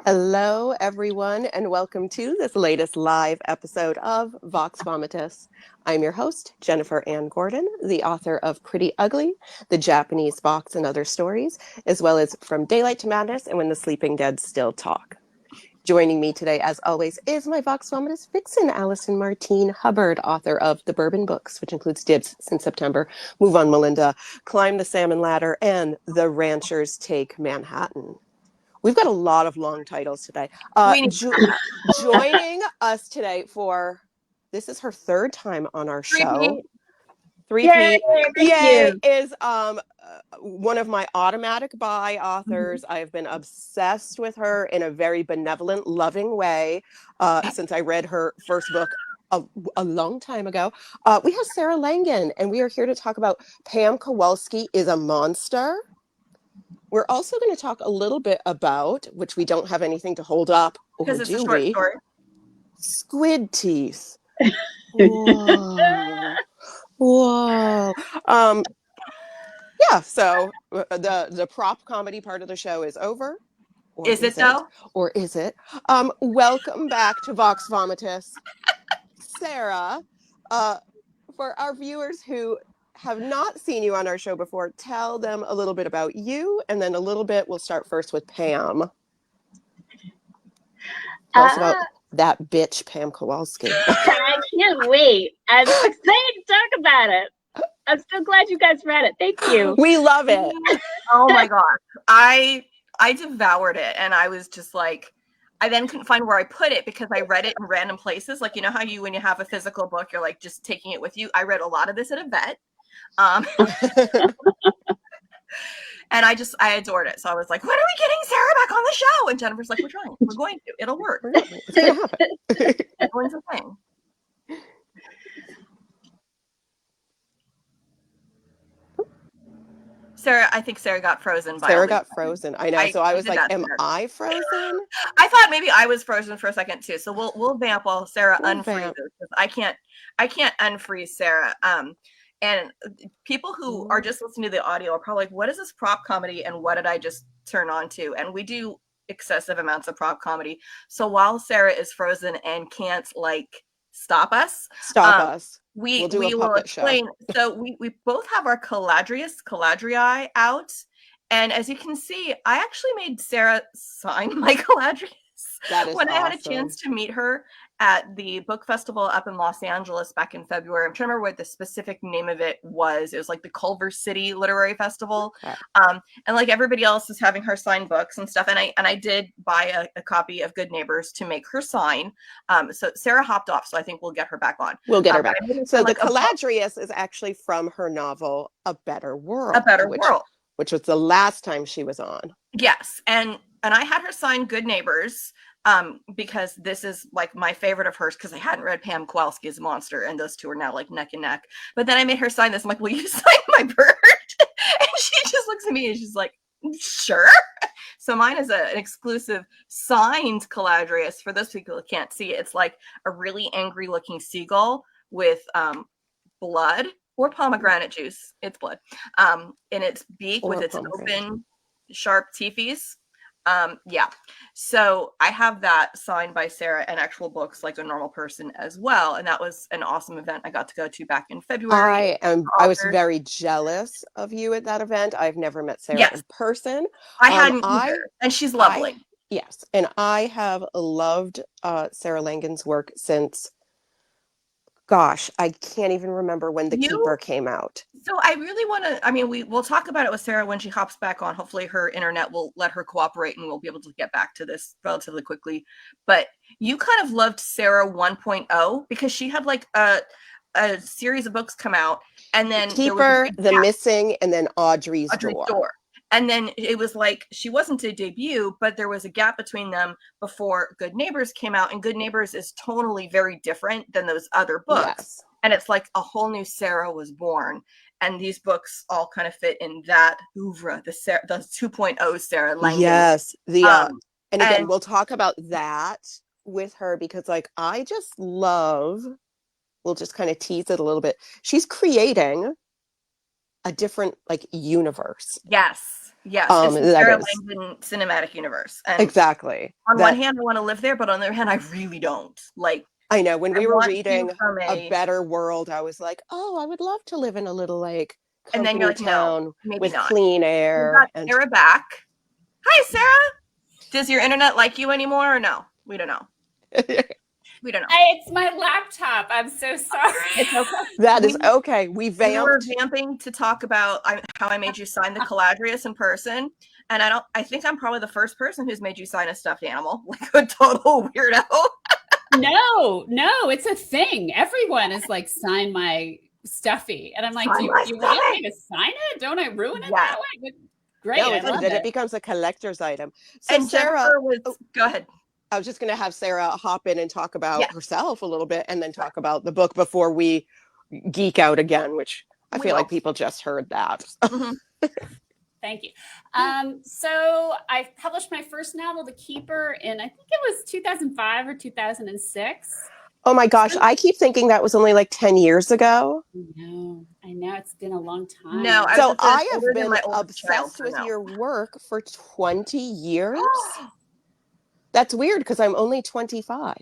Hello, everyone, and welcome to this latest live episode of Vox Vomitus. I'm your host, Jennifer Ann Gordon, the author of Pretty Ugly, The Japanese Vox and Other Stories, as well as From Daylight to Madness and When the Sleeping Dead Still Talk. Joining me today, as always, is my Vox Vomitus vixen, Allison Martine Hubbard, author of The Bourbon Books, which includes Dibs since September, Move on Melinda, Climb the Salmon Ladder, and The Ranchers Take Manhattan. We've got a lot of long titles today. Joining us today this is her third time on our show. Three-peat. Yay! Is one of my automatic buy authors. I have been obsessed with her in a very benevolent, loving way since I read her first book a long time ago. We have Sarah Langan, and we are here to talk about Pam Kowalski is a Monster. We're also going to talk a little bit about, which we don't have anything to hold up, because it's a short story. Squid teeth. Whoa. Whoa. Yeah, so the prop comedy part of the show is over. Is it though? Or is it? Welcome back to Vox Vomitus. Sarah, for our viewers who have not seen you on our show before, tell them a little bit about you, and then a little bit, we'll start first with Pam. Tell us about that bitch, Pam Kowalski. I can't wait. I'm so excited to talk about it. I'm so glad you guys read it. Thank you. We love it. Oh my gosh. I devoured it, and I was just like, I then couldn't find where I put it because I read it in random places. Like, you know how when you have a physical book, you're like just taking it with you. I read a lot of this at a vet. And I adored it. So I was like, when are we getting Sarah back on the show? And Jennifer's like, we're trying. We're going to. It'll work. It's going to happen. Everyone's a thing. Sarah, I think Sarah got frozen. Sarah got frozen. I know. So I was like, am I frozen? I thought maybe I was frozen for a second too. So we'll vamp while Sarah unfreezes. I can't unfreeze Sarah. And people who are just listening to the audio are probably like, what is this prop comedy and what did I just turn on to? And we do excessive amounts of prop comedy. So while Sarah is frozen and can't stop us, we will explain. So we both have our Caladrii out. And as you can see, I actually made Sarah sign my Caladrius when I had a chance to meet her at the book festival up in Los Angeles back in February. I'm trying to remember what the specific name of it was. It was like the Culver City Literary Festival. Okay. And like everybody else is having her sign books and stuff. And I did buy a copy of Good Neighbors to make her sign. So Sarah hopped off, so I think we'll get her back on. We'll get her back. So the Caladrius is actually from her novel, A Better World. A Better World. Which was the last time she was on. Yes. And I had her sign Good Neighbors. Because this is like my favorite of hers, because I hadn't read Pam Kowalski as a Monster, and those two are now like neck and neck. But then I made her sign this. I'm like, will you sign my bird? And she just looks at me and she's like, sure. So mine is an exclusive signed Caladrius. For those people who can't see it, it's like a really angry looking seagull with blood or pomegranate juice. It's blood in its beak with its open, sharp teethies. Yeah. So I have that signed by Sarah and actual books like a normal person as well. And that was an awesome event I got to go to back in February. I was very jealous of you at that event. I've never met Sarah in person. I hadn't either, and she's lovely. Yes. And I have loved Sarah Langan's work since, gosh, I can't even remember when The Keeper came out. So I really want to, we'll talk about it with Sarah when she hops back on. Hopefully her internet will let her cooperate and we'll be able to get back to this relatively quickly. But you kind of loved Sarah 1.0 because she had like a series of books come out, and then Keeper, The Missing, and then Audrey's Door. And then it was like, she wasn't a debut, but there was a gap between them before Good Neighbors came out. And Good Neighbors is tonally very different than those other books. Yes. And it's like a whole new Sarah was born. And these books all kind of fit in that oeuvre, the 2.0 Sarah Langan. Yes. And again, we'll talk about that with her because like, I just love, we'll just kind of tease it a little bit. She's creating a different like universe. Yes. Yes, it's the Sarah Langan cinematic universe. And exactly. On one hand, I want to live there, but on the other hand, I really don't. Like, I know when we were reading A Better World, I was like, oh, I would love to live in a little like and then you're like, town no, with clean air. We got Sarah back. Hi, Sarah. Does your internet like you anymore or no? We don't know. We don't know. It's my laptop. I'm so sorry. It's okay. That is okay. We were vamping to talk about how I made you sign the Caladrius in person. And I think I'm probably the first person who's made you sign a stuffed animal, like a total weirdo. No, it's a thing. Everyone is like, sign my stuffy. And I'm like, do you want me to sign it? Don't I ruin it that way? Great. No, then it becomes a collector's item. So and Sarah, go ahead. I was just going to have Sarah hop in and talk about herself a little bit and then talk about the book before we geek out again, which I feel like people just heard that. Thank you. So I published my first novel, The Keeper, in I think it was 2005 or 2006. Oh my gosh, I keep thinking that was only like 10 years ago. I know it's been a long time. No, so I have been obsessed with your work for 20 years. That's weird because I'm only 25.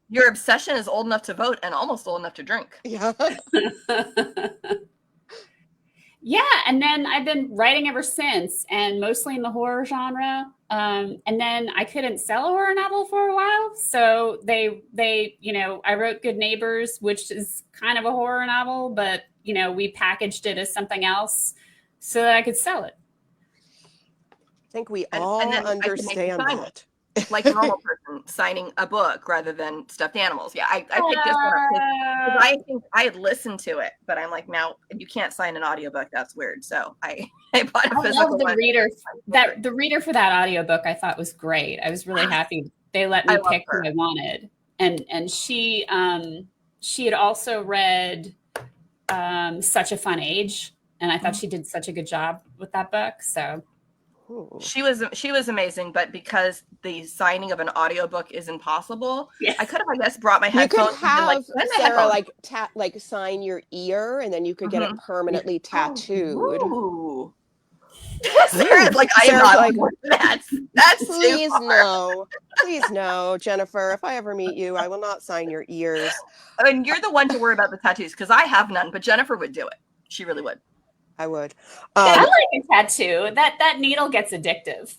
Your obsession is old enough to vote and almost old enough to drink. Yeah. Yeah, and then I've been writing ever since, and mostly in the horror genre. And then I couldn't sell a horror novel for a while, so they, I wrote Good Neighbors, which is kind of a horror novel, but we packaged it as something else so that I could sell it. I think we all understand that. Like a normal person signing a book rather than stuffed animals. Yeah, I picked this one up because I think I had listened to it, but I'm like, now you can't sign an audiobook. That's weird. So I bought a physical one. The reader for that audiobook I thought was great. I was really happy they let me pick who I wanted. And she had also read Such a Fun Age, and I thought she did such a good job with that book. So she was amazing, but because the signing of an audiobook is impossible, I could have, I guess, brought my headphones. You could have Sarah sign your ear, and then you could get it permanently tattooed. Ooh. Sarah's like, I am not like that's please no, please no, Jennifer. If I ever meet you, I will not sign your ears. I mean, you're the one to worry about the tattoos because I have none, but Jennifer would do it. She really would. I would. I like a tattoo. That needle gets addictive.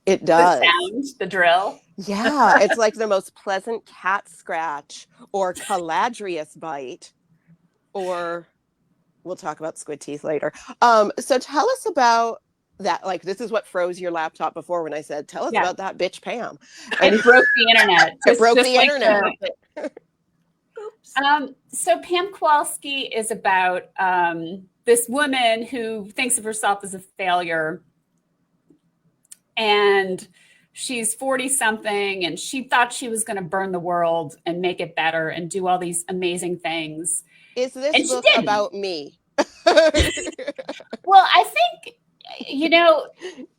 It does. The sound, the drill. Yeah, it's like the most pleasant cat scratch or Caladrius bite, or we'll talk about squid teeth later. So tell us about that. Like, this is what froze your laptop before when I said, tell us about that bitch Pam. And it broke the internet. It broke the internet. So Pam Kowalski is about this woman who thinks of herself as a failure, and she's 40-something, and she thought she was going to burn the world and make it better and do all these amazing things. Is this book about me? Well, I think,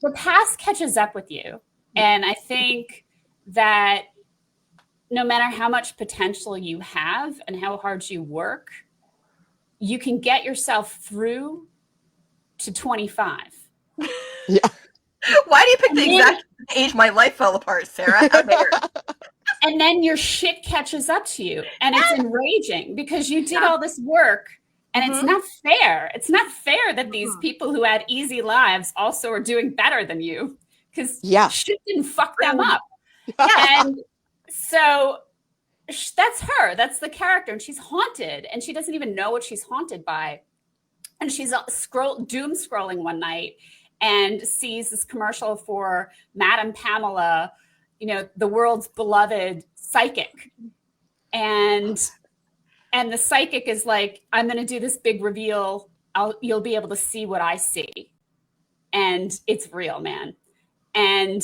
the past catches up with you. And I think that no matter how much potential you have and how hard you work, you can get yourself through to 25. Yeah. Why do you pick the exact age my life fell apart, Sarah? And then your shit catches up to you, and it's enraging because you did all this work, and it's not fair. It's not fair that these people who had easy lives also are doing better than you because shit didn't fuck them up. And so that's her. That's the character, and she's haunted, and she doesn't even know what she's haunted by. And she's doom scrolling one night and sees this commercial for Madame Pamela, the world's beloved psychic. And the psychic is like, I'm going to do this big reveal. You'll be able to see what I see. And it's real, man. And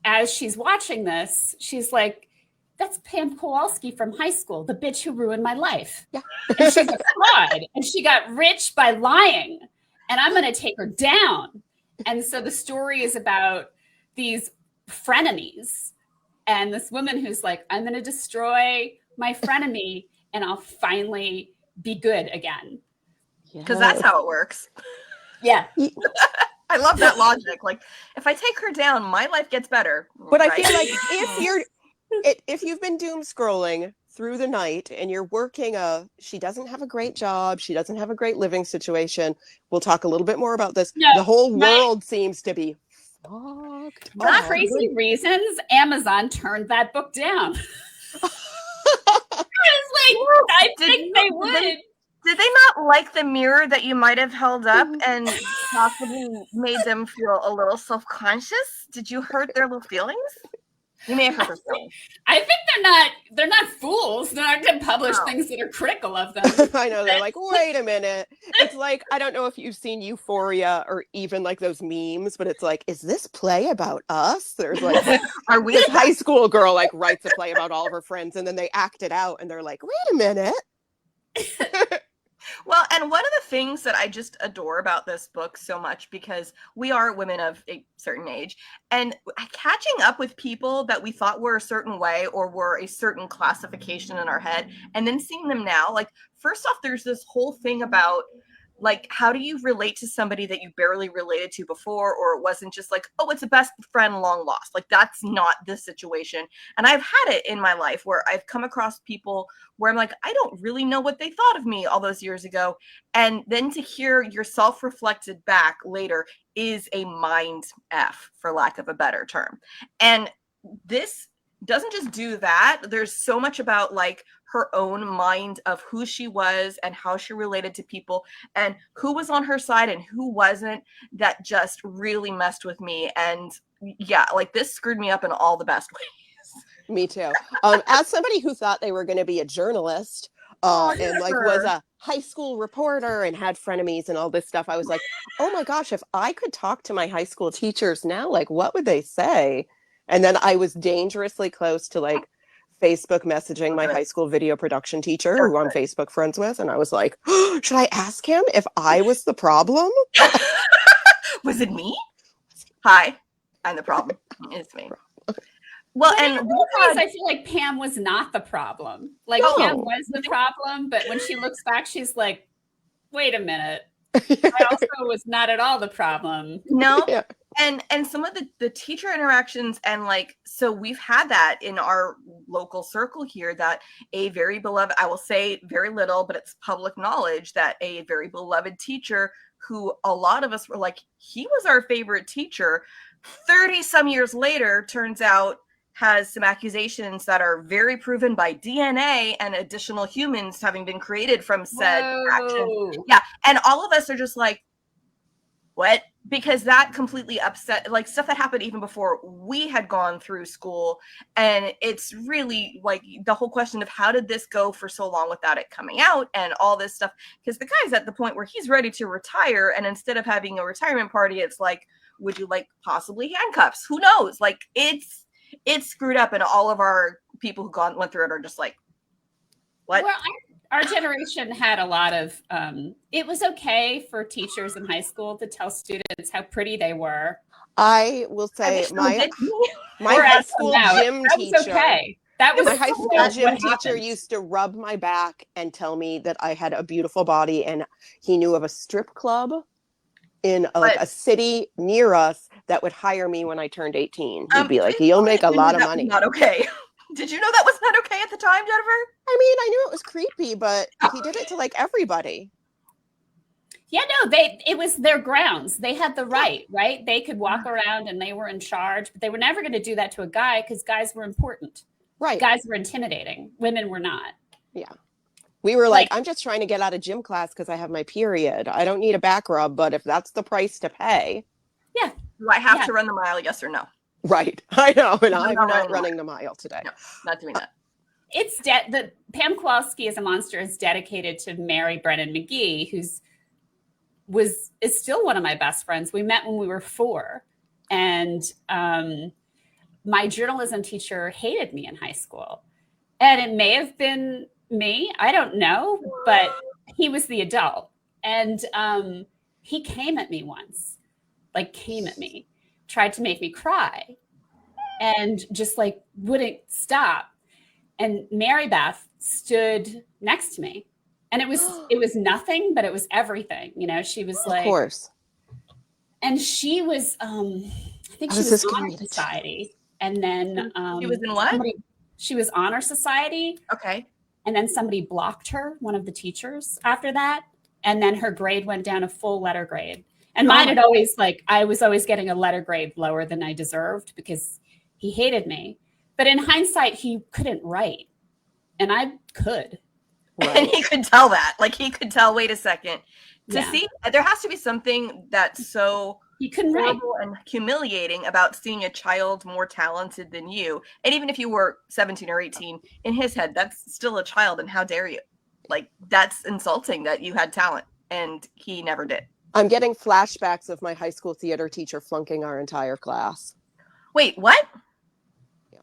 as she's watching this, she's like, that's Pam Kowalski from high school, the bitch who ruined my life. Yeah. And she's a fraud, and she got rich by lying, and I'm going to take her down. And so the story is about these frenemies and this woman who's like, I'm going to destroy my frenemy and I'll finally be good again. Because that's how it works. Yeah. I love that logic. Like, if I take her down, my life gets better. But I right? feel like if you've been doom scrolling through the night and you're working she doesn't have a great job, she doesn't have a great living situation. We'll talk a little bit more about this. No, the whole world seems to be fucked For up. crazy reasons, Amazon turned that book down. I think they would. Did they not like the mirror that you might have held up and possibly made them feel a little self-conscious? Did you hurt their little feelings? You may have hurt their feelings. I think they're not fools. They're not going to publish things that are critical of them. I know, they're like, wait a minute. It's like, I don't know if you've seen Euphoria or even like those memes, but it's like, is this play about us? There's like, are we this high school girl like writes a play about all of her friends and then they act it out and they're like, wait a minute. Well, and one of the things that I just adore about this book so much, because we are women of a certain age, and catching up with people that we thought were a certain way or were a certain classification in our head, and then seeing them now, like, first off, there's this whole thing about, like, how do you relate to somebody that you barely related to before, or it wasn't just like, oh, it's a best friend long lost. Like, that's not the situation. And I've had it in my life where I've come across people where I'm like, I don't really know what they thought of me all those years ago. And then to hear yourself reflected back later is a mind F, for lack of a better term. And this doesn't just do that. There's so much about like her own mind of who she was and how she related to people and who was on her side and who wasn't, that just really messed with me. And yeah, like this screwed me up in all the best ways. Me too. As somebody who thought they were going to be a journalist and like was a high school reporter and had frenemies and all this stuff, I was like, oh my gosh, if I could talk to my high school teachers now, like what would they say? And then I was dangerously close to like Facebook messaging my high school video production teacher who I'm Facebook friends with. And I was like, oh, should I ask him if I was the problem? Was it me? Hi, I'm the problem. It's me. Well, and I feel like Pam was not the problem. Like Pam was the problem, but when she looks back, she's like, wait a minute. I also was not at all the problem. No. Yeah. And some of the teacher interactions, and like, so we've had that in our local circle here, that a very beloved, I will say very little, but it's public knowledge, that a very beloved teacher who a lot of us were like, he was our favorite teacher, 30 some years later, turns out has some accusations that are very proven by DNA and additional humans having been created from said actions. Yeah. And all of us are just like, what? Because that completely upset, like stuff that happened even before we had gone through school. And it's really like the whole question of how did this go for so long without it coming out and all this stuff. Because the guy's at the point where he's ready to retire. And instead of having a retirement party, it's like, would you like possibly handcuffs? Who knows? Like it's screwed up. And all of our people who went through it are just like, what? Well, our generation had a lot of, it was okay for teachers in high school to tell students how pretty they were. I will say my high school gym teacher, okay. That was my high school gym teacher used to rub my back and tell me that I had a beautiful body, and he knew of a strip club in a city near us that would hire me when I turned 18. He'd be like, you'll make a lot of money. Not okay. Did you know that was not okay at the time, Jennifer? I mean, I knew it was creepy, but he did it to like everybody. Yeah, no, it was their grounds. They had the right? They could walk around and they were in charge, but they were never going to do that to a guy because guys were important. Right. Guys were intimidating. Women were not. Yeah. We were like, I'm just trying to get out of gym class because I have my period. I don't need a back rub, but if that's the price to pay. Yeah. Do I have to run the mile? Yes or no? Right. I know. And I'm not running the mile today. No, not doing that. It's the Pam Kowalski as a monster is dedicated to Mary Brennan McGee, is still one of my best friends. We met when we were 4. And my journalism teacher hated me in high school. And it may have been me. I don't know. But he was the adult. And he came at me once. Tried to make me cry and just like wouldn't stop. And Mary Beth stood next to me, and it was nothing, but it was everything. You know, she was like, of course, And she was, I think she was honor society. And then she was in what? She was honor society. Okay. And then somebody blocked her, one of the teachers, after that. And then her grade went down a full letter grade. And mine had always, like, I was always getting a letter grade lower than I deserved because he hated me. But in hindsight, he couldn't write. And I could. Right. And he could tell that. Like, he could tell, wait a second. See, there has to be something that's so horrible and humiliating about seeing a child more talented than you. And even if you were 17 or 18, in his head, that's still a child. And how dare you? Like, that's insulting that you had talent and he never did. I'm getting flashbacks of my high school theater teacher flunking our entire class. Wait, what? Yeah.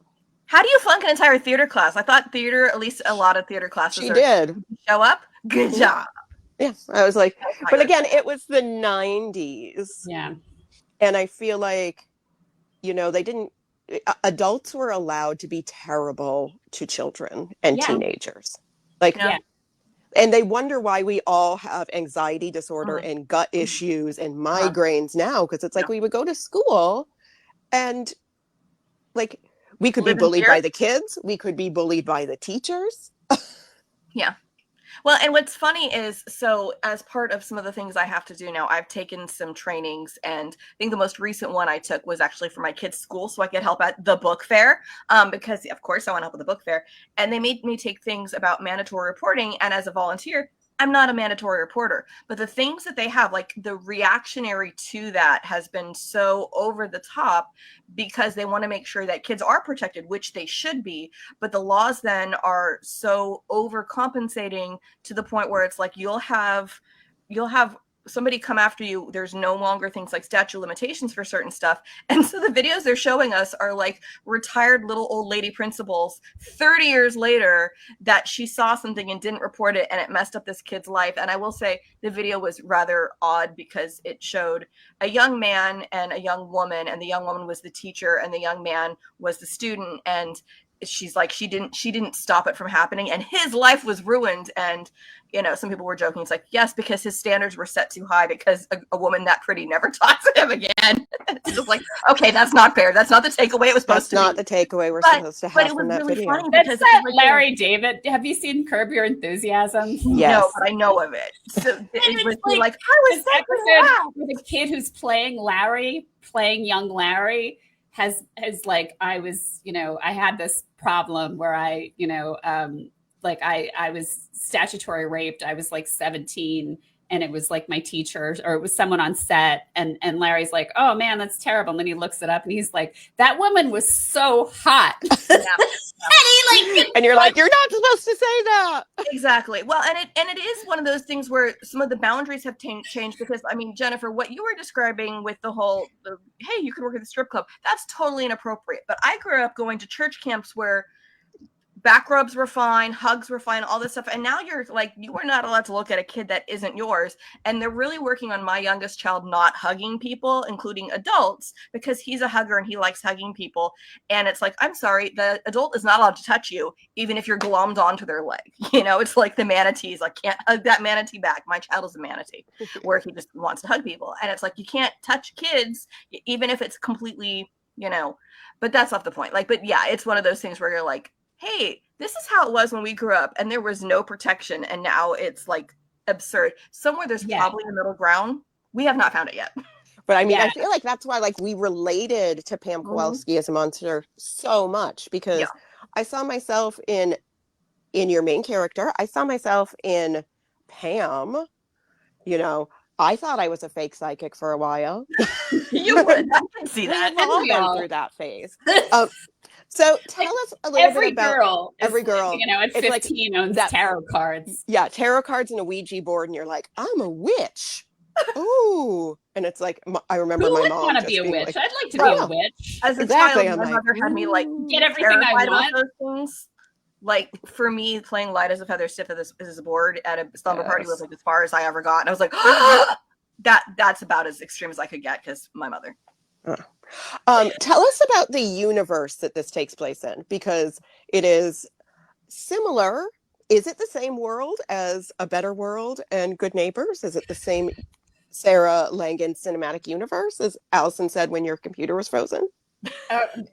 How do you flunk an entire theater class? I thought theater, at least a lot of theater classes did. Show up? Good job. Yeah, I was like, but again, it was the 90s. Yeah. And I feel like, you know, adults were allowed to be terrible to children and teenagers. Like, and they wonder why we all have anxiety disorder and gut issues and migraines now. Because it's like we would go to school and like we could be bullied by the kids. We could be bullied by the teachers. Yeah. Well, and what's funny is, so as part of some of the things I have to do now, I've taken some trainings, and I think the most recent one I took was actually for my kids' school, so I could help at the book fair, because of course I want to help with the book fair. And they made me take things about mandatory reporting, and as a volunteer, I'm not a mandatory reporter, but the things that they have, like the reactionary to that has been so over the top because they want to make sure that kids are protected, which they should be. But the laws then are so overcompensating to the point where it's like you'll have somebody come after you. There's no longer things like statute of limitations for certain stuff. And so the videos they're showing us are like retired little old lady principals 30 years later that she saw something and didn't report it, and it messed up this kid's life. And I will say the video was rather odd because it showed a young man and a young woman, and the young woman was the teacher and the young man was the student. And she's like, she didn't stop it from happening, and his life was ruined. And you know, some people were joking. It's like, yes, because his standards were set too high because a woman that pretty never talks to him again. It's just like, okay, that's not fair. That's not the takeaway it was supposed to be. That's not the takeaway we're supposed to have from that video. Funny that's that Larry David. Have you seen Curb Your Enthusiasm? Yes. No, but I know of it. So it was like I was episode with a kid who's playing young Larry has like, I was, you know, I had this problem where I, you know, like I was statutory raped. I was like 17, and it was like my teacher, or it was someone on set, and Larry's like, oh man, that's terrible. And then he looks it up and he's like, that woman was so hot. And you're like, you're not supposed to say that. Exactly. Well, and it is one of those things where some of the boundaries have changed, because I mean, Jennifer, what you were describing with the whole, hey, you can work at the strip club, that's totally inappropriate. But I grew up going to church camps where back rubs were fine, hugs were fine, all this stuff. And now you're like, you are not allowed to look at a kid that isn't yours. And they're really working on my youngest child not hugging people, including adults, because he's a hugger and he likes hugging people. And it's like, I'm sorry, the adult is not allowed to touch you, even if you're glommed onto their leg. You know, it's like the manatees. I can't hug that manatee back. My child is a manatee, where he just wants to hug people. And it's like, you can't touch kids, even if it's completely, you know, but that's off the point. Like, but yeah, it's one of those things where you're like, hey, this is how it was when we grew up, and there was no protection, and now it's like absurd. Somewhere there's probably a middle ground. We have not found it yet. But I mean, I feel like that's why, like, we related to Pam Kowalski as a monster so much, because I saw myself in your main character. I saw myself in Pam. You know, I thought I was a fake psychic for a while. You would. I can see that. We've all been through that phase. So tell us a little bit about every girl. You know, at 15 owns tarot cards. Yeah, tarot cards and a Ouija board, and you're like, I'm a witch. Ooh, and it's like, I remember my mom. Want to be a witch? Like, I'd like to be a witch. As a child, my mother had me like get everything I want. Those things. Like for me, playing light as a feather, stiff as a board at a slumber party was like as far as I ever got, and I was like, that's about as extreme as I could get because my mother. Tell us about the universe that this takes place in, because it is similar. Is it the same world as A Better World and Good Neighbors? Is it the same Sarah Langan cinematic universe, as Allison said when your computer was frozen?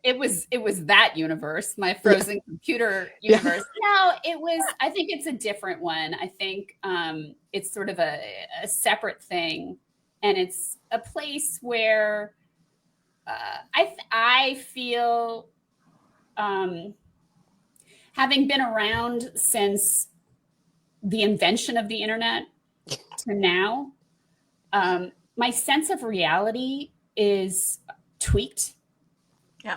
It was that universe, my frozen computer universe. No, I think it's a different one. I think it's sort of a separate thing, and it's a place where I feel, having been around since the invention of the internet to now, my sense of reality is tweaked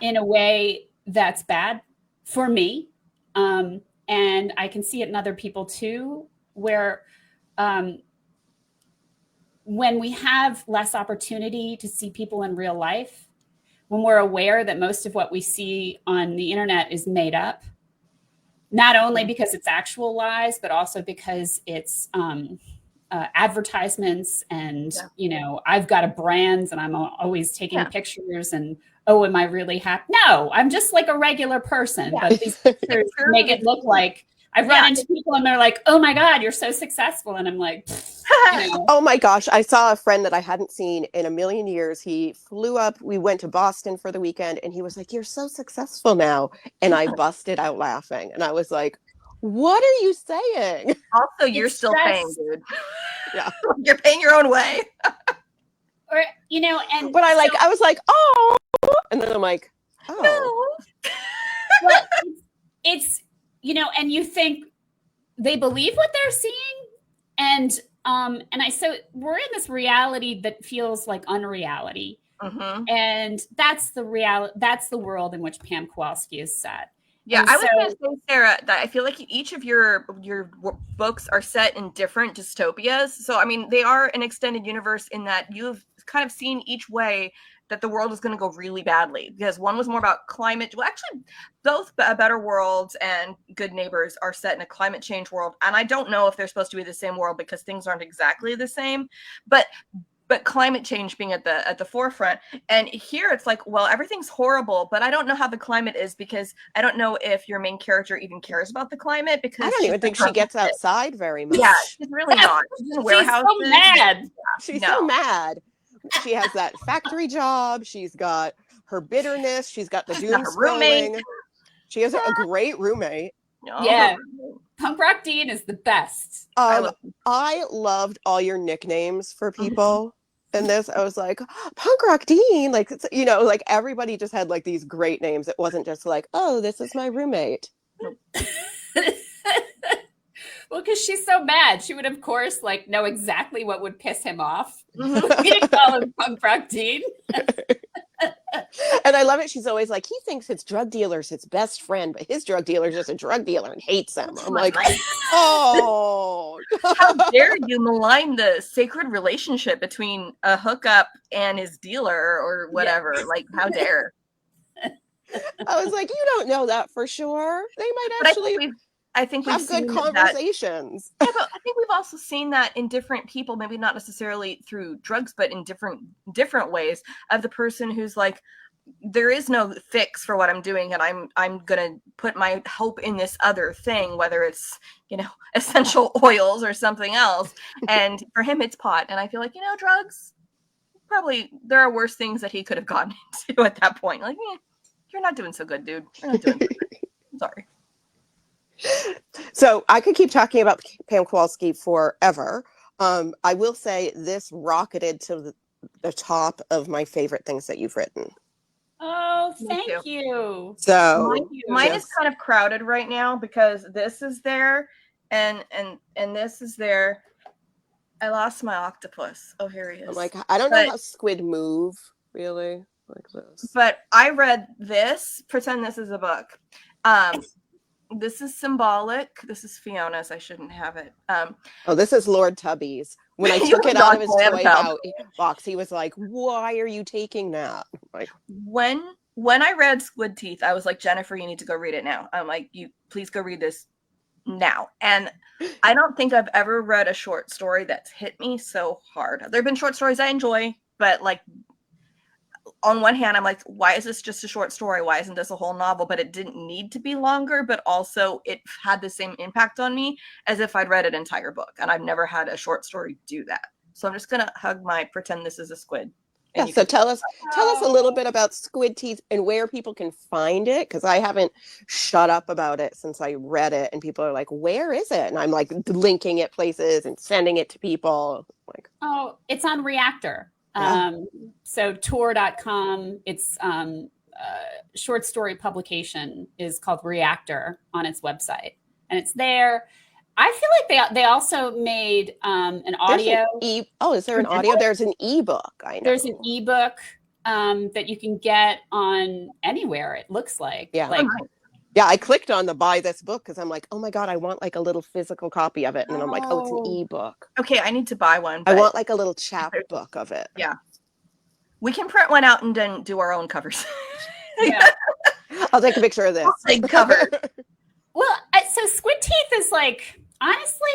in a way that's bad for me. And I can see it in other people too, where when we have less opportunity to see people in real life, when we're aware that most of what we see on the internet is made up, not only because it's actual lies, but also because it's advertisements and, I've got a brand and I'm always taking pictures and, oh, am I really happy? No, I'm just like a regular person, but these pictures make it look like I run into people and they're like, oh my God, you're so successful. And I'm like, oh my gosh. I saw a friend that I hadn't seen in a million years. He flew up. We went to Boston for the weekend and he was like, you're so successful now. And I busted out laughing. And I was like, what are you saying? Also, you're still paying, dude. Yeah. You're paying your own way. Or, and but I was like, oh, and then I'm like, oh. No. Well, it's, and you think they believe what they're seeing. And so we're in this reality that feels like unreality. Mm-hmm. And that's the world in which Pam Kowalski is set. Yeah, I was going to say, Sarah, that I feel like each of your books are set in different dystopias. So, I mean, they are an extended universe in that you've kind of seen each way that the world is going to go really badly. Because one was more about climate. Well, actually, both A Better World and Good Neighbors are set in a climate change world. And I don't know if they're supposed to be the same world because things aren't exactly the same. But climate change being at the forefront. And here it's like, well, everything's horrible, but I don't know how the climate is because I don't know if your main character even cares about the climate because I don't even think she gets outside very much. Yeah, she's really not. She's in warehouses. So mad. She's so mad. She has that factory job. She's got her bitterness. She's got the doom scrolling. She has a great roommate. Yeah. Punk Rock Dean is the best. I loved all your nicknames for people. In this, I was like, Punk Rock Dean, like, like everybody just had like these great names. It wasn't just like, oh, this is my roommate. Well, because she's so mad, she would of course like know exactly what would piss him off. We didn't call him Punk Rock Dean. And I love it. She's always like, he thinks his drug dealer's his best friend, but his drug dealer's just a drug dealer and hates him. I'm like, oh. How dare you malign the sacred relationship between a hookup and his dealer or whatever? Yeah. Like, how dare? I was like, you don't know that for sure. They might actually I think we've have good conversations. Yeah, but I think we've also seen that in different people, maybe not necessarily through drugs, but in different ways of the person who's like, there is no fix for what I'm doing, and I'm gonna put my hope in this other thing, whether it's essential oils or something else. And for him, it's pot. And I feel like drugs. Probably there are worse things that he could have gotten into at that point. Like, you're not doing so good, dude. You're not doing so good. I'm sorry. So I could keep talking about Pam Kowalski forever. I will say this rocketed to the top of my favorite things that you've written. Oh, thank you. So mine is kind of crowded right now because this is there and this is there. I lost my octopus. Oh, here he is. I'm like, I don't know how squid move, really, like this. But I read this. Pretend this is a book. This is symbolic. This is Fiona's. I shouldn't have it. This is Lord Tubby's. When I took it out of his toy box, he was like, "Why are you taking that?" Like, when I read Squid Teeth, I was like, Jennifer, you need to go read it now. I'm like, you please go read this now. And I don't think I've ever read a short story that's hit me so hard. There have been short stories I enjoy, but like, on one hand, I'm like, why is this just a short story? Why isn't this a whole novel? But it didn't need to be longer, but also it had the same impact on me as if I'd read an entire book. And I've never had a short story do that. So I'm just gonna pretend this is a squid. Yeah, so tell us a little bit about squid teeth and where people can find it, because I haven't shut up about it since I read it, and people are like, where is it? And I'm like linking it places and sending it to people. Like, oh, it's on Reactor. Yeah. So tor.com, it's short story publication is called Reactor on its website, and it's there. I feel like they also made an audio. Is there an audio? There's an ebook. I know. There's an ebook that you can get on anywhere. It looks like. Yeah. Yeah, I clicked on the buy this book because I'm like, oh my God, I want like a little physical copy of it. And then I'm like, oh, it's an ebook. Okay, I need to buy one. I want like a little chapbook of it. Yeah. We can print one out and then do our own covers. Yeah. I'll take a picture of this. Big cover. Well, so Squid Teeth is like, honestly,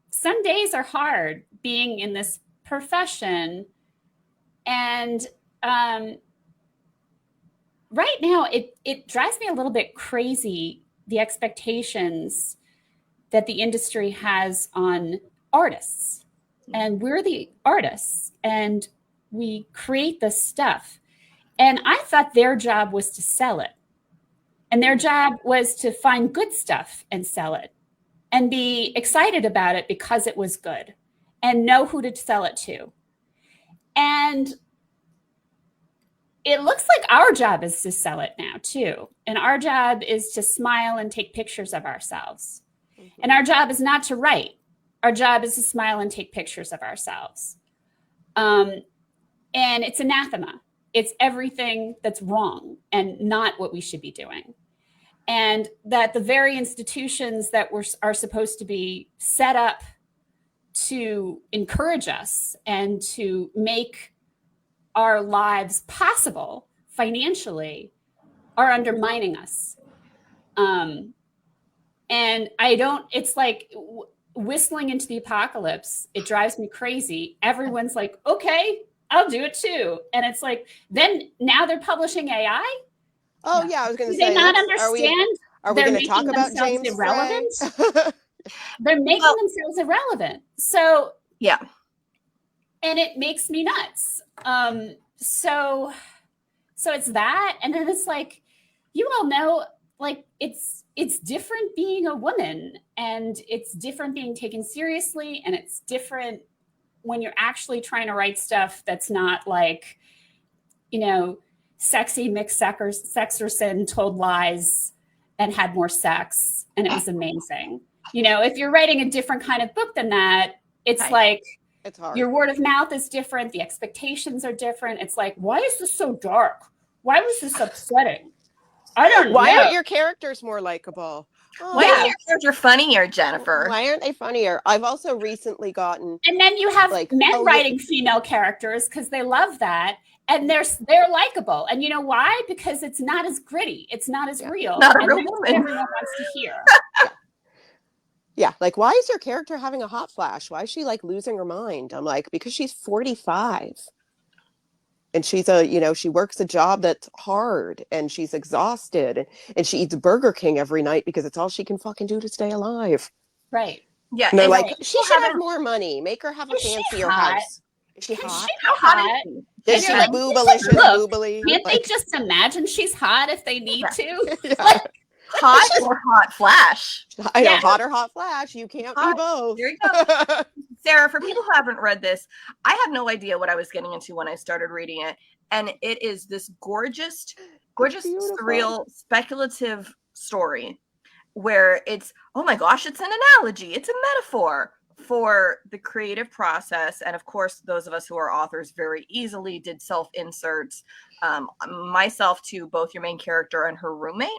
some days are hard being in this profession. And right now, it drives me a little bit crazy, the expectations that the industry has on artists. And we're the artists, and we create this stuff. And I thought their job was to sell it. And their job was to find good stuff and sell it and be excited about it because it was good and know who to sell it to. And it looks like our job is to sell it now too. And our job is to smile and take pictures of ourselves. Mm-hmm. And our job is not to write. Our job is to smile and take pictures of ourselves. And it's anathema. It's everything that's wrong and not what we should be doing. And that the very institutions that are supposed to be set up to encourage us and to make our lives possible financially are undermining us. And it's like whistling into the apocalypse. It drives me crazy. Everyone's like, okay, I'll do it too. And it's like, then now they're publishing AI. Oh yeah, I was going to say. Do they not understand? Are we going to talk about James irrelevant? They're making themselves irrelevant. So yeah, and it makes me nuts. So it's that, and then it's like, you all know, like it's different being a woman, and it's different being taken seriously, and it's different when you're actually trying to write stuff that's not like, sexy Mick Sexerson told lies and had more sex, and it was amazing. If you're writing a different kind of book than that, it's like it's hard. Your word of mouth is different. The expectations are different. It's like, why is this so dark? Why was this upsetting? I don't know. Why aren't your characters more likable? Why are your characters funnier, Jennifer? Why aren't they funnier? I've also recently gotten... And then you have men writing female characters because they love that. And they're likable. And you know why? Because it's not as gritty. It's not as real. Not a and real that's woman. what everyone wants to hear. Yeah, like, why is your character having a hot flash? Why is she like losing her mind? I'm like, because she's 45. And she's she works a job that's hard, and she's exhausted, and she eats Burger King every night because it's all she can fucking do to stay alive. Right. Yeah. And they're like, she should have more money. Make her have a fancier house. Is she hot? How hot is she? Is she boobalicious, boobily? Can't they just imagine she's hot if they need to? Yeah. Hot or hot flash? I know, hot or hot flash. You can't be both. There you go. Sarah, for people who haven't read this, I had no idea what I was getting into when I started reading it. And it is this gorgeous, surreal, speculative story where it's, oh my gosh, it's an analogy. It's a metaphor for the creative process. And of course, those of us who are authors very easily did self-inserts, myself to both your main character and her roommate.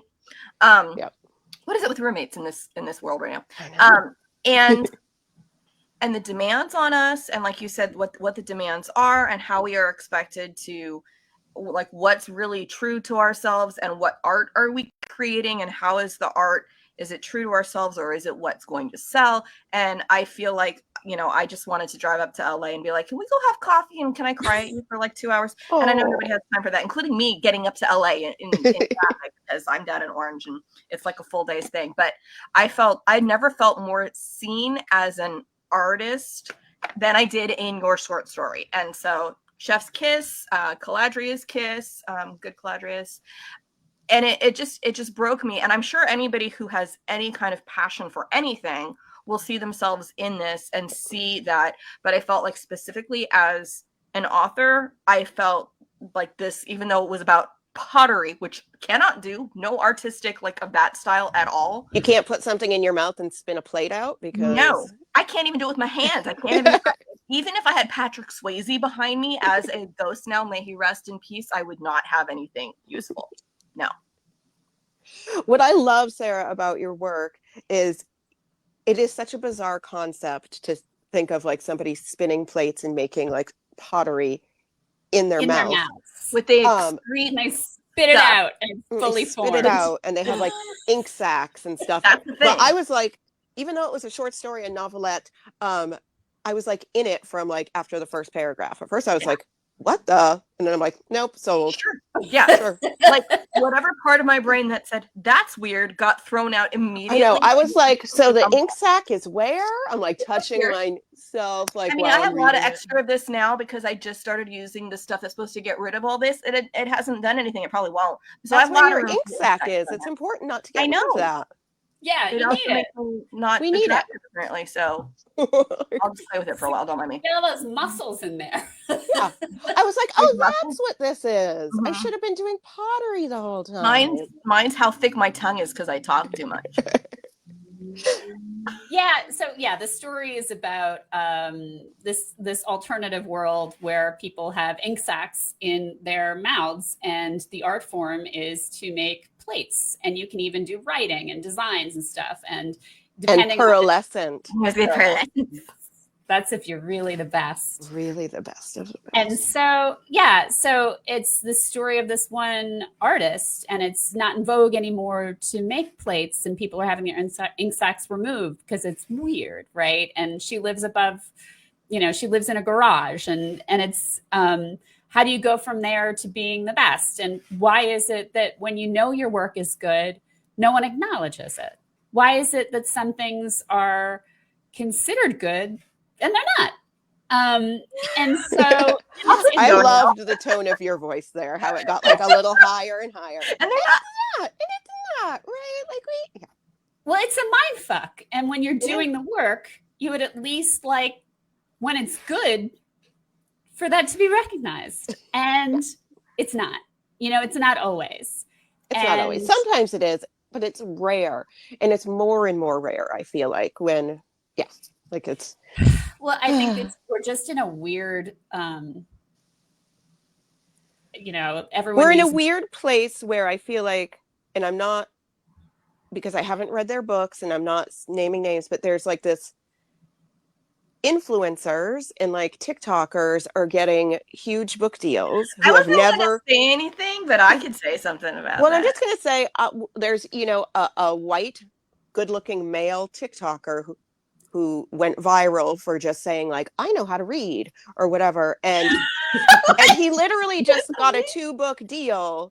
What is it with roommates in this world right now? And the demands on us, and like you said, what the demands are, and how we are expected to, like, what's really true to ourselves, and what art are we creating, and how is the art, is it true to ourselves, or is it what's going to sell? And I feel like, I just wanted to drive up to LA and be like, can we go have coffee, and can I cry at you for like 2 hours? Oh. And I know nobody has time for that, including me getting up to LA in traffic because I'm down in Orange and it's like a full day's thing. But I never felt more seen as an artist than I did in your short story. And so Chef's Kiss, Caladria's Kiss, Good Caladria's, and it just broke me. And I'm sure anybody who has any kind of passion for anything will see themselves in this and see that. But I felt like specifically as an author, I felt like this, even though it was about pottery, which cannot do, no artistic like of that style at all. You can't put something in your mouth and spin a plate out because no, I can't even do it with my hands. I can't even if I had Patrick Swayze behind me as a ghost now, may he rest in peace, I would not have anything useful. No. What I love, Sarah, about your work is it is such a bizarre concept to think of like somebody spinning plates and making like pottery in their mouth. With the and they spit it out and fully spit it out, and they have like ink sacs and stuff. But I was like, even though it was a short story, a novelette, I was like in it from like after the first paragraph. At first I was like, what the? And then I'm like, nope, sold. Sure. Yeah. Sure. Like whatever part of my brain that said, that's weird, got thrown out immediately. I know. I was like, so the ink sac is where? I'm like touching myself. Like, I mean, I have a lot of extra of this now because I just started using the stuff that's supposed to get rid of all this. And it hasn't done anything. It probably won't. So that's where your ink sac is. It's important not to get rid of that. Yeah, you need it. We need it apparently, so I'll just play with it for a while. Don't mind me. Get all those muscles in there. Yeah, I was like, oh, that's what this is. I should have been doing pottery the whole time. Mine's how thick my tongue is because I talk too much. The story is about this alternative world where people have ink sacs in their mouths, and the art form is to make plates, and you can even do writing and designs and stuff, and depending pearlescent. That's if you're really the best. Really the best of the best. And so it's the story of this one artist, and it's not in vogue anymore to make plates, and people are having their ink sacs removed because it's weird, right? And she lives above, she lives in a garage, and it's how do you go from there to being the best? And why is it that when you know your work is good, no one acknowledges it? Why is it that some things are considered good and they're not? And so I loved the tone of your voice there, how it got like a little higher and higher. And they're not, and it's not, right? Like well, it's a mind fuck. And when you're doing the work, you would at least like when it's good for that to be recognized. And it's not, it's not always. It's not always. Sometimes it is, but it's rare. And it's more and more rare, I feel like, when, like it's. Well, I think we're just in a weird, everyone. We're in a weird place where I feel like, and I'm not, because I haven't read their books and I'm not naming names, but there's like this influencers and like TikTokers are getting huge book deals who have never say anything, but I could say something about well, that. I'm just going to say there's, a white, good-looking male TikToker who went viral for just saying like, I know how to read or whatever. And he literally just got a 2-book deal.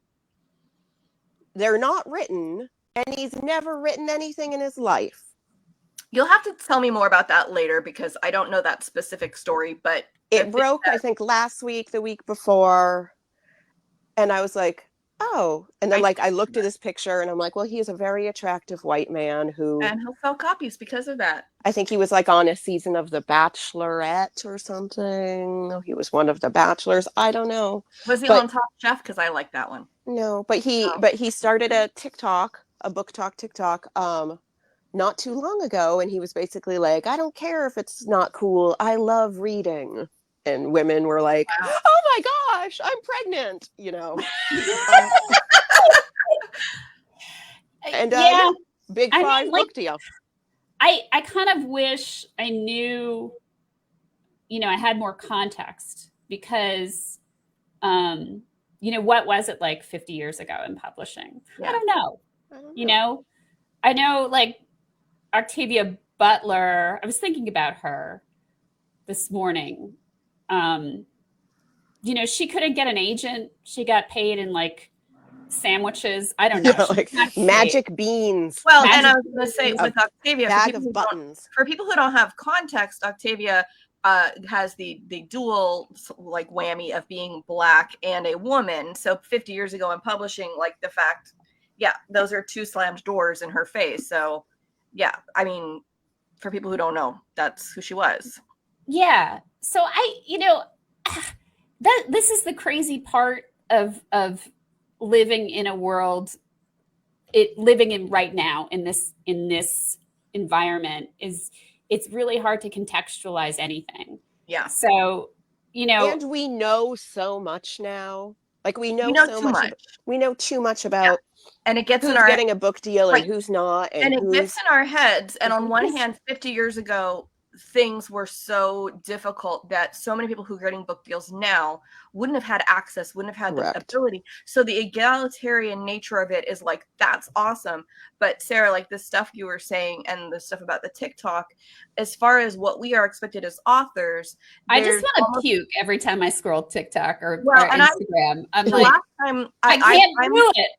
They're not written, and he's never written anything in his life. You'll have to tell me more about that later because I don't know that specific story, but it broke, I think, last week, the week before. And I was like, oh. And then I looked at this picture and I'm like, well, he is a very attractive white man and he'll sell copies because of that. I think he was like on a season of The Bachelorette or something. He was one of the bachelors. I don't know. Was he on Top Chef? Because I like that one. No, but he started a book talk TikTok, not too long ago, and he was basically like, I don't care if it's not cool, I love reading. And women were like, wow. Oh my gosh, I'm pregnant, and big 5 book deal. I kind of wish I knew, I had more context because what was it like 50 years ago in publishing? I don't know. I know like Octavia Butler, I was thinking about her this morning. She couldn't get an agent. She got paid in like sandwiches. I don't know. Like magic beans. Well, and I was going to say with Octavia, bag of buttons. For people who don't have context, Octavia has the dual like whammy of being Black and a woman. So 50 years ago in publishing, like the fact, yeah, those are two slammed doors in her face. So yeah, I mean, for people who don't know, that's who she was. Yeah. So this is the crazy part of living in a world, living in right now in this environment, is it's really hard to contextualize anything. Yeah. So, and we know so much now. Like we know so too much. We know too much about, and it gets who's in our getting a book deal right. and who's not, and it gets in our heads. And on one hand, 50 years ago, things were so difficult that so many people who are getting book deals now wouldn't have had access, wouldn't have had the ability. So the egalitarian nature of it is like, that's awesome. But Sarah, like the stuff you were saying and the stuff about the TikTok, as far as what we are expected as authors, I just want to puke every time I scroll TikTok or Instagram. I'm like, last time I can't do it.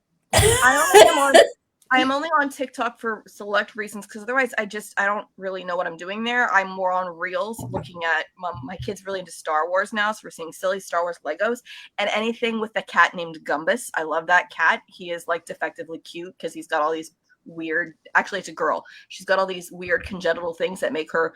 I am only on TikTok for select reasons, because otherwise I don't really know what I'm doing there. I'm more on Reels looking at my kids really into Star Wars now, so we're seeing silly Star Wars Legos and anything with a cat named Gumbus. I love that cat. He is like defectively cute because he's got all these weird, actually it's a girl. She's got all these weird congenital things that make her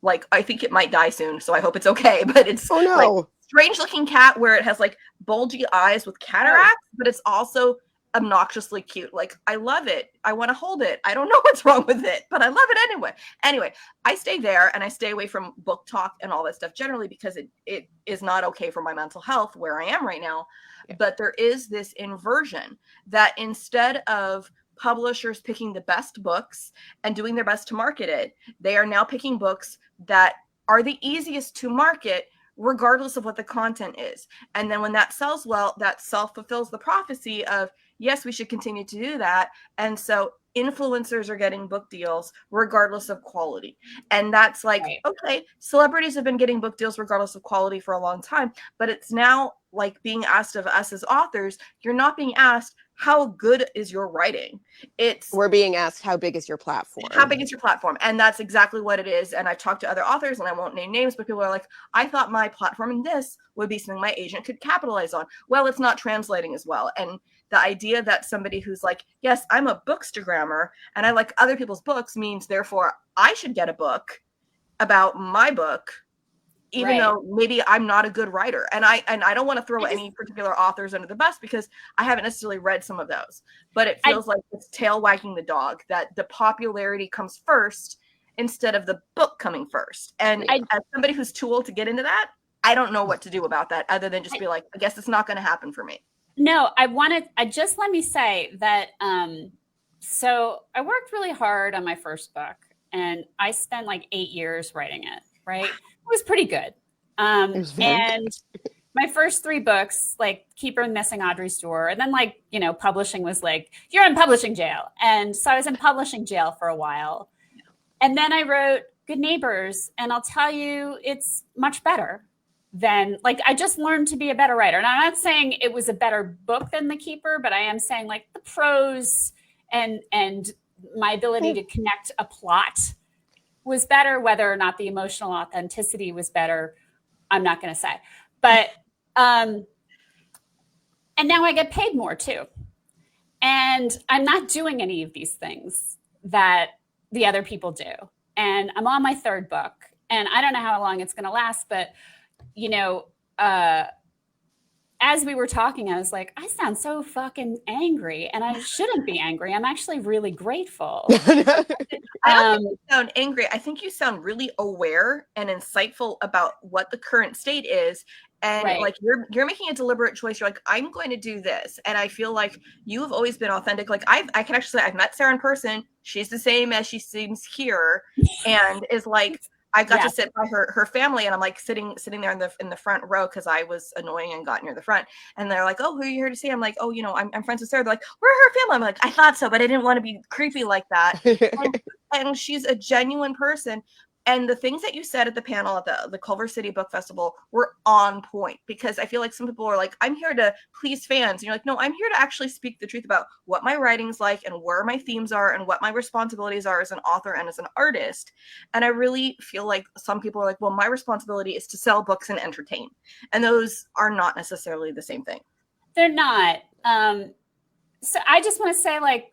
like, I think it might die soon, so I hope it's okay. But it's like strange looking cat where it has like bulgy eyes with cataracts, but it's also obnoxiously cute. Like, I love it. I want to hold it. I don't know what's wrong with it, but I love it anyway. Anyway, I stay there and I stay away from book talk and all that stuff generally because it is not okay for my mental health where I am right now. Yeah. But there is this inversion that instead of publishers picking the best books and doing their best to market it, they are now picking books that are the easiest to market regardless of what the content is. And then when that sells well, that self-fulfills the prophecy of, yes, we should continue to do that. And so influencers are getting book deals regardless of quality. And that's like, okay, celebrities have been getting book deals regardless of quality for a long time, but it's now like being asked of us as authors, you're not being asked, how good is your writing? We're being asked, how big is your platform? How big is your platform? And that's exactly what it is. And I've talked to other authors, and I won't name names, but people are like, I thought my platform in this would be something my agent could capitalize on. Well, it's not translating as well. And the idea that somebody who's like, yes, I'm a bookstagrammer and I like other people's books means therefore I should get a book about my book, even though maybe I'm not a good writer. And I don't want to throw any particular authors under the bus because I haven't necessarily read some of those, but it feels like it's tail wagging the dog, that the popularity comes first instead of the book coming first. And as somebody who's too old to get into that, I don't know what to do about that other than just be like, I guess it's not going to happen for me. No, just let me say that, so I worked really hard on my first book and I spent like 8 years writing it, right? It was pretty good. And my first 3 books, like Keeper and Missing Audrey's Door, and then like, publishing was like, you're in publishing jail. And so I was in publishing jail for a while. And then I wrote Good Neighbors, and I'll tell you, it's much better than, like, I just learned to be a better writer. And I'm not saying it was a better book than The Keeper, but I am saying like the prose and my ability to connect a plot was better. Whether or not the emotional authenticity was better, I'm not going to say. But and now I get paid more too. And I'm not doing any of these things that the other people do. And I'm on my 3rd book. And I don't know how long it's going to last, but as we were talking, I was like, I sound so fucking angry, and I shouldn't be angry. I'm actually really grateful. I don't think you sound angry. I think you sound really aware and insightful about what the current state is. And like you're making a deliberate choice. You're like, I'm going to do this. And I feel like you have always been authentic. Like I can actually say I've met Sarah in person. She's the same as she seems here, and is like, I got to sit by her family, and I'm like sitting there in the front row because I was annoying and got near the front. And they're like, "Oh, who are you here to see?" I'm like, "Oh, I'm friends with Sarah." They're like, "We're her family." I'm like, "I thought so, but I didn't want to be creepy like that." and she's a genuine person. And the things that you said at the panel at the Culver City Book Festival were on point, because I feel like some people are like, I'm here to please fans. And you're like, no, I'm here to actually speak the truth about what my writing's like and where my themes are and what my responsibilities are as an author and as an artist. And I really feel like some people are like, well, my responsibility is to sell books and entertain. And those are not necessarily the same thing. They're not. So I just want to say, like,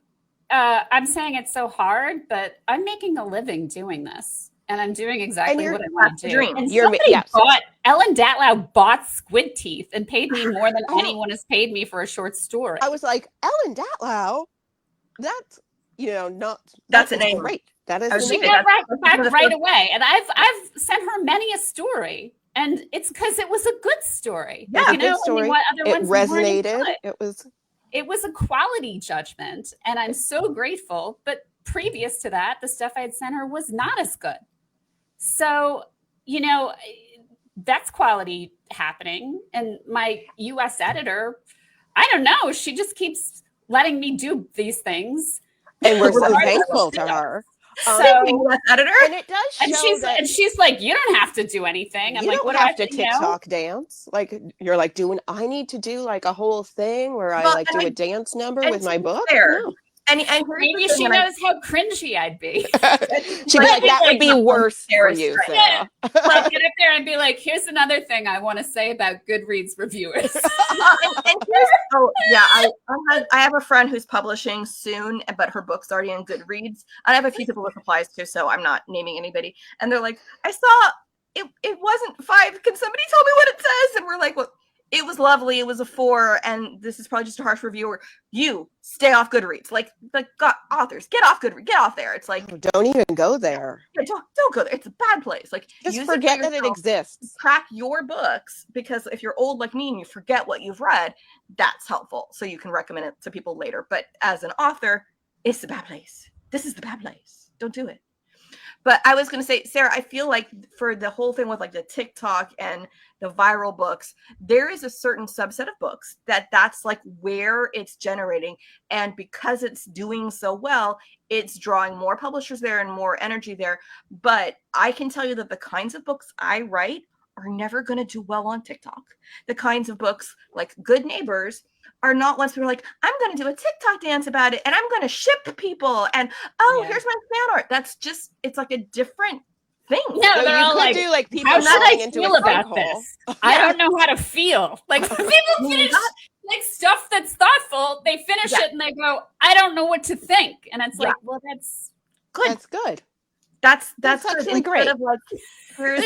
I'm saying it's so hard, but I'm making a living doing this. And I'm doing exactly what I want to do. And Ellen Datlow bought Squid Teeth and paid me more than anyone has paid me for a short story. I was like, Ellen Datlow? That's, that's a name. Great. That is she got back right away. And I've sent her many a story. And it's because it was a good story. Yeah, good story. It resonated. It was a quality judgment. And I'm so grateful. But previous to that, the stuff I had sent her was not as good. So, that's quality happening. And my US editor, I don't know, she just keeps letting me do these things. And we're so thankful to her. So, US editor? And it does show and she's like, you don't have to do anything. I'm like, what do I have to TikTok dance? Like, you're like I need to do like a whole thing where I do a dance number with my book. No. And maybe she knows how cringy I'd be. She'd be like, that would be worse for you, Sarah. I'll get up there and be like, here's another thing I want to say about Goodreads reviewers. I have a friend who's publishing soon, but her book's already in Goodreads. And I have a few people with replies too, so I'm not naming anybody. And they're like, I saw it wasn't 5. Can somebody tell me what it says? And we're like, well, it was lovely. It was a 4, and this is probably just a harsh reviewer. You stay off Goodreads. Like God, authors, get off Goodreads. Get off there. It's like, don't even go there. Yeah, don't go there. It's a bad place. Like, just forget that it exists. Track your books, because if you're old like me and you forget what you've read, that's helpful. So you can recommend it to people later. But as an author, it's a bad place. This is the bad place. Don't do it. But I was going to say, Sarah, I feel like for the whole thing with like the TikTok and the viral books, there is a certain subset of books that's like where it's generating. And because it's doing so well, it's drawing more publishers there and more energy there. But I can tell you that the kinds of books I write are never going to do well on TikTok. The kinds of books like Good Neighbors are not ones who are like, I'm going to do a TikTok dance about it and I'm going to ship people and here's my fan art. That's just, it's like a different thing. No, so they're all like, do like people how should I feel about hole. This? I don't know how to feel. Like people finish like stuff that's thoughtful. They finish it and they go, I don't know what to think. And it's like, well, that's good. That's good. That's actually great. Of like, here's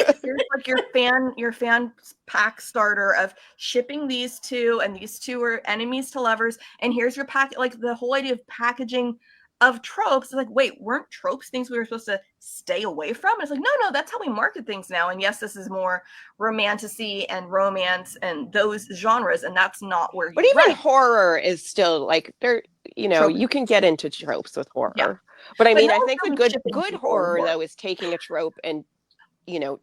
like your fan pack starter of shipping these two, and these two are enemies to lovers, and here's your pack. Like the whole idea of packaging of tropes is like, wait, weren't tropes things we were supposed to stay away from? And it's like, no, that's how we market things now. And yes, this is more romantasy and romance and those genres, and that's not where. But even horror is still like there. You can get into tropes with horror. Yeah. But I mean, I think the good horror though is taking a trope and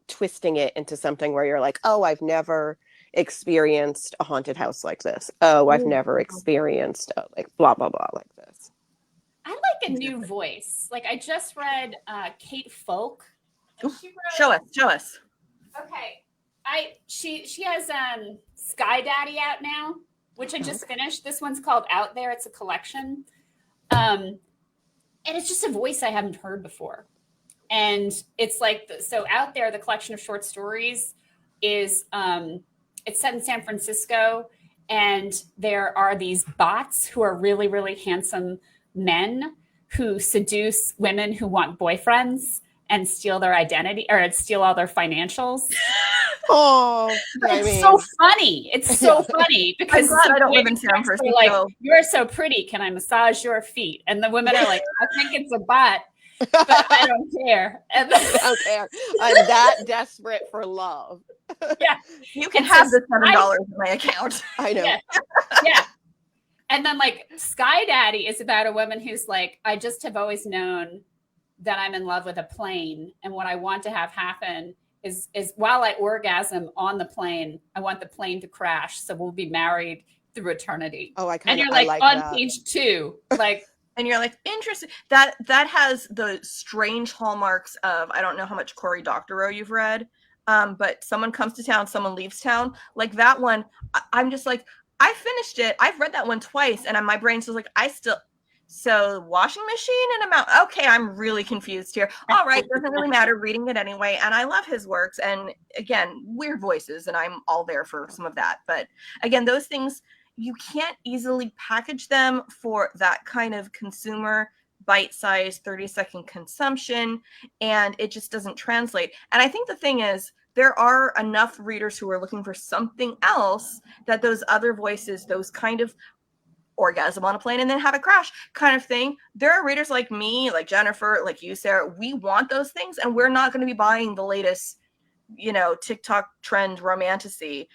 twisting it into something where you're like, oh, I've never experienced a haunted house like this. Oh, I've never experienced like blah blah blah like this. I like a new voice. Like I just read Kate Folk. Show us. Okay, she has Sky Daddy out now, which I just finished. This one's called Out There. It's a collection. And it's just a voice I haven't heard before. And it's like, so Out There, the collection of short stories is, it's set in San Francisco. And there are these bots who are really, really handsome men who seduce women who want boyfriends and steal their identity or steal all their financials. Oh, it's so funny. It's so funny because I don't live in San Francisco. Like, you're so pretty. Can I massage your feet? And the women are like, I think it's a bot, but I don't care. And I don't care. I'm that desperate for love. Yeah, you can have the $7 in my account. I know. Yeah. And then like Sky Daddy is about a woman who's like, I just have always known that I'm in love with a plane, and what I want to have happen is while I orgasm on the plane, I want the plane to crash, so we'll be married through eternity. Oh, and you're like on that. page 2, like And you're like, interesting. That has the strange hallmarks of, I don't know how much Cory Doctorow you've read, but someone comes to town, someone leaves town. Like that one, I'm just like, I finished it. I've read that one twice, and my brain's just like, so washing machine and amount. Okay, I'm really confused here. All right, doesn't really matter. Reading it anyway, and I love his works. And again, weird voices, and I'm all there for some of that. But again, those things, you can't easily package them for that kind of consumer bite-sized 30-second consumption, and it just doesn't translate. And I think the thing is, there are enough readers who are looking for something else that those other voices, those kind of orgasm on a plane and then have a crash kind of thing. There are readers like me, like Jennifer, like you, Sarah. We want those things, and we're not going to be buying the latest, TikTok trend romantasy.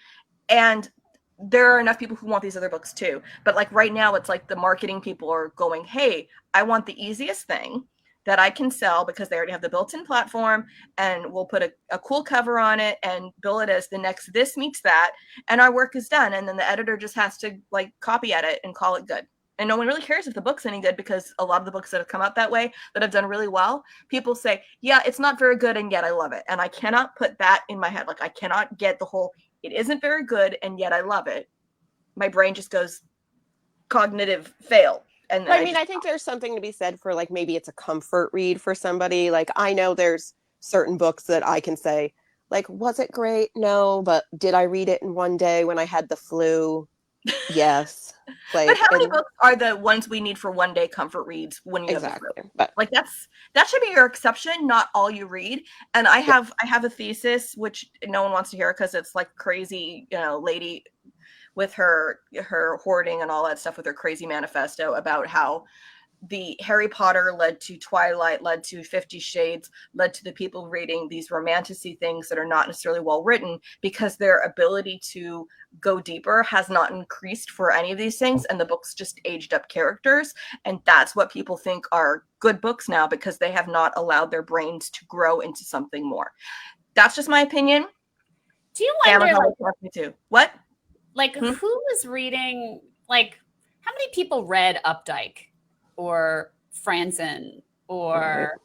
And there are enough people who want these other books too. But like right now, it's like the marketing people are going, hey, I want the easiest thing that I can sell because they already have the built-in platform, and we'll put a cool cover on it and bill it as the next this meets that, and our work is done. And then the editor just has to like copy edit and call it good. And no one really cares if the book's any good, because a lot of the books that have come out that way, that have done really well, people say, yeah, it's not very good, and yet I love it. And I cannot put that in my head. Like, I cannot get the whole, it isn't very good, and yet I love it. My brain just goes cognitive fail. And I mean, I think there's something to be said for like, maybe it's a comfort read for somebody. Like, I know there's certain books that I can say, like, was it great? No, but did I read it in one day when I had the flu? Yes. Like, but how many books are the ones we need for one day comfort reads when you exactly have the flu? But like that should be your exception, not all you read. And I have a thesis which no one wants to hear because it's like crazy, lady with her hoarding and all that stuff, with her crazy manifesto about how the Harry Potter led to Twilight, led to 50 Shades, led to the people reading these romantasy things that are not necessarily well written, because their ability to go deeper has not increased for any of these things, and the books just aged up characters. And that's what people think are good books now, because they have not allowed their brains to grow into something more. That's just my opinion. Do you wonder, me too. What? Like, who was reading, like, how many people read Updike or Franzen or,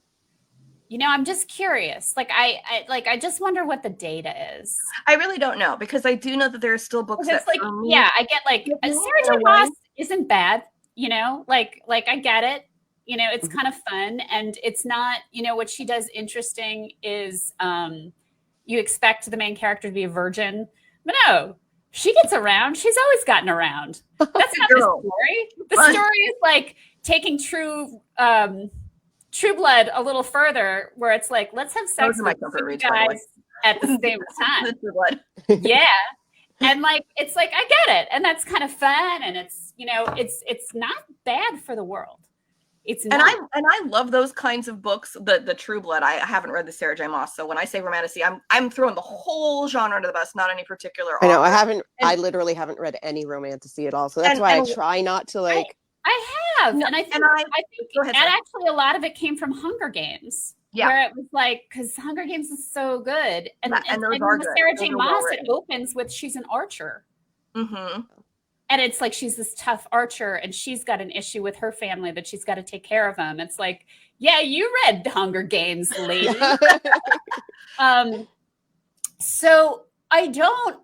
I'm just curious. Like, I just wonder what the data is. I really don't know, because I do know that there are still books that, like, I get like Sarah J. Maas isn't bad, like I get it. It's kind of fun, and it's not, what she does interesting is you expect the main character to be a virgin, but no. She gets around. She's always gotten around. That's not the story. The story is like taking True Blood a little further, where it's like, let's have sex with two guys at the same time. Yeah. And like, it's like, I get it. And that's kind of fun. And it's, it's not bad for the world. It's not. And I love those kinds of books. The True Blood. I haven't read the Sarah J. Maas, so when I say romantasy, I'm throwing the whole genre under the bus, not any particular author. I know I literally haven't read any romantasy at all, so that's why I try not to like. I have, and I think actually a lot of it came from Hunger Games. Yeah. Where it was like, because Hunger Games is so good, and the Sarah J. Maas, it opens with she's an archer. Mm-hmm. And it's like, she's this tough archer, and she's got an issue with her family that she's got to take care of them. It's like, yeah, you read Hunger Games, lady. So I don't,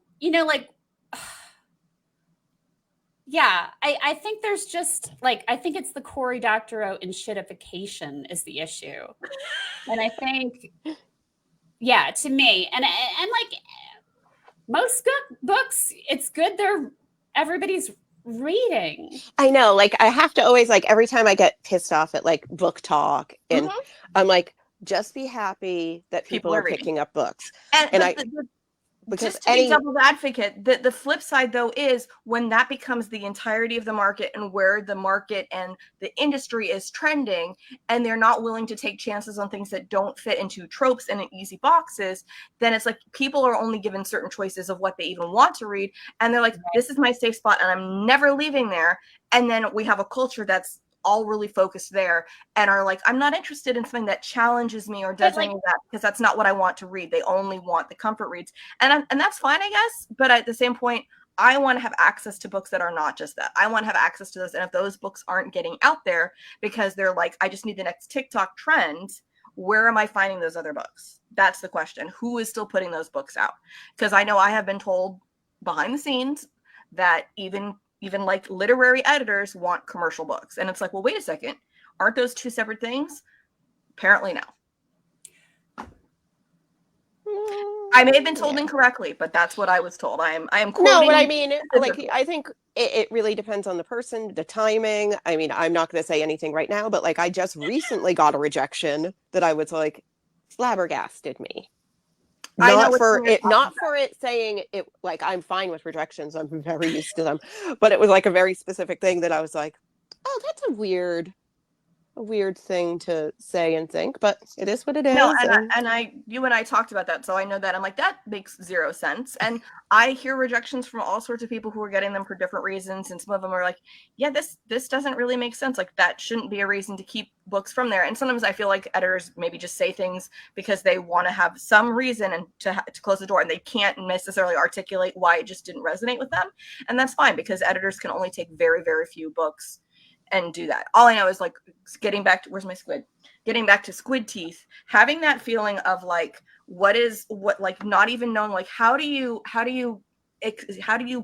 I think there's just like, I think it's the Cory Doctorow and shitification is the issue. And I think, to me, and like most good books, it's good everybody's reading. I know, like, I have to always, like, every time I get pissed off at like book talk, and I'm like, just be happy that people are picking up books. Because just to be devil's advocate, the flip side though is when that becomes the entirety of the market, and where the market and the industry is trending, and they're not willing to take chances on things that don't fit into tropes and in easy boxes, then it's like people are only given certain choices of what they even want to read, and they're like, this is my safe spot and I'm never leaving there. And then we have a culture that's all really focused there, and are like, I'm not interested in something that challenges me or does any of that, because that's not what I want to read. They only want the comfort reads, and that's fine, I guess. But at the same point, I want to have access to books that are not just that. I want to have access to those. And if those books aren't getting out there because they're like, I just need the next TikTok trend, where am I finding those other books? That's the question. Who is still putting those books out? Because I know I have been told behind the scenes that even like literary editors want commercial books. And it's like, well, wait a second. Aren't those two separate things? Apparently no. I may have been told incorrectly, but that's what I was told. I am quoting. No, but I mean, like, I think it really depends on the person, the timing. I mean, I'm not going to say anything right now, but like, I just recently got a rejection that I was like, flabbergasted me. Not for it saying it, like, I'm fine with rejections. I'm very used to them, but it was like a very specific thing that I was like, oh, that's a weird thing to say and think, but it is what it is. No, you and I talked about that, so I know that. I'm like, that makes zero sense. And I hear rejections from all sorts of people who are getting them for different reasons, and some of them are like, yeah, this doesn't really make sense. Like, that shouldn't be a reason to keep books from there. And sometimes I feel like editors maybe just say things because they want to have some reason and to close the door, and they can't necessarily articulate why it just didn't resonate with them. And that's fine, because editors can only take very, very few books and do that. All I know is, like, getting back to, where's my squid? Getting back to squid teeth, having that feeling of like, what like, not even knowing, like, how do you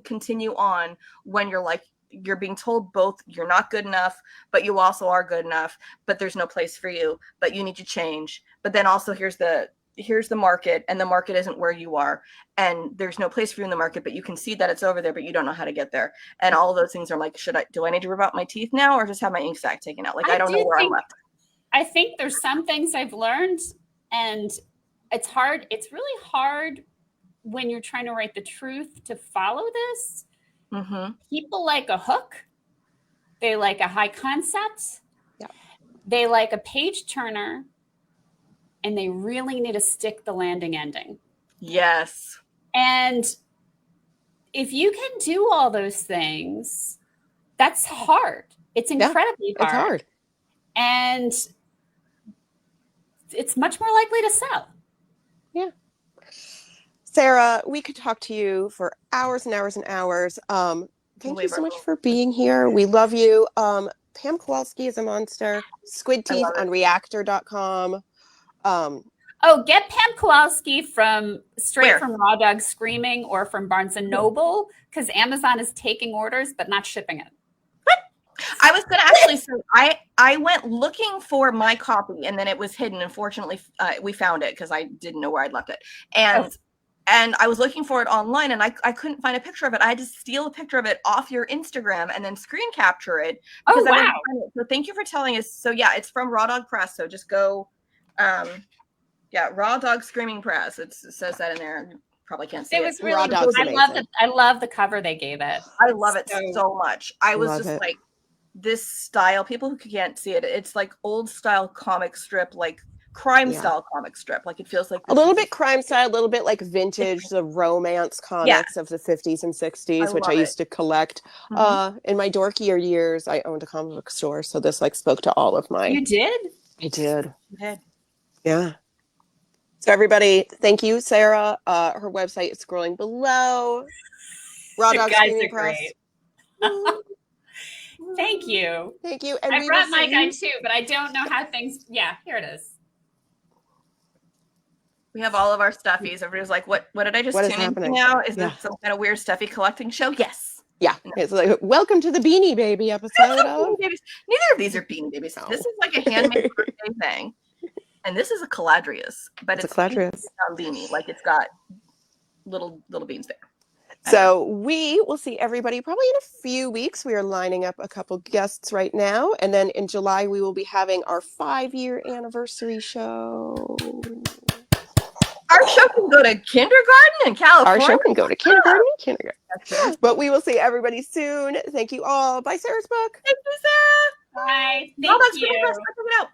continue on when you're like, you're being told both you're not good enough, but you also are good enough, but there's no place for you, but you need to change. But then also here's the market, and the market isn't where you are, and there's no place for you in the market, but you can see that it's over there, but you don't know how to get there. And all of those things are like, do I need to rip out my teeth now, or just have my ink sac taken out? Like, I don't know where I'm left. I think there's some things I've learned, and it's hard. It's really hard when you're trying to write the truth to follow this. Mm-hmm. People like a hook. They like a high concept. Yeah. They like a page turner. And they really need to stick the landing ending. Yes. And if you can do all those things, that's hard. It's incredibly hard. It's hard. And it's much more likely to sell. Yeah. Sarah, we could talk to you for hours and hours and hours. Thank you so much for being here. We love you. Pam Kowalski is a monster. Squid Teeth on reactor.com. Get Pam Kowalski straight from Raw Dog Screaming or from Barnes & Noble, because Amazon is taking orders but not shipping it. What? I was going to actually say, I went looking for my copy, and then it was hidden. Unfortunately, we found it because I didn't know where I'd left it. And I was looking for it online, and I couldn't find a picture of it. I had to steal a picture of it off your Instagram and then screen capture it. Oh, wow. So thank you for telling us. So yeah, it's from Raw Dog Press. So just go... Raw Dog Screaming Press. It says that in there. You probably can't see it. It was really cool. I love the cover they gave it. I love it so much. I was just like, this style, people who can't see it, it's like old style comic strip, like crime style comic strip. Like, it feels like a little bit crime style, a little bit like vintage, the romance comics of the 50s and 60s, which I used to collect. Mm-hmm. In my dorkier years, I owned a comic book store, so this like spoke to all of my... You did? I did. You did. Yeah. So everybody, thank you, Sarah. Her website is scrolling below. Raw Dog Screaming Press. Thank you. Thank you. And I brought my guide too, but I don't know how things... Yeah, here it is. We have all of our stuffies. Everybody's like, what did I just tune into now? Is this some kind of weird stuffy collecting show? Yes. Yeah. It's like, welcome to the Beanie Baby episode. Neither of these are Beanie Babies. No. This is like a handmade birthday thing. And this is a caladrius, but it's a caladrius. Not beanie, like it's got little beans there. So we will see everybody probably in a few weeks. We are lining up a couple guests right now. And then in July, we will be having our 5-year anniversary show. Our show can go to kindergarten in California. Our show can go to kindergarten in kindergarten. But we will see everybody soon. Thank you all. Buy Sarah's book. Thank you, Sarah. Bye. Thank you. Check it out.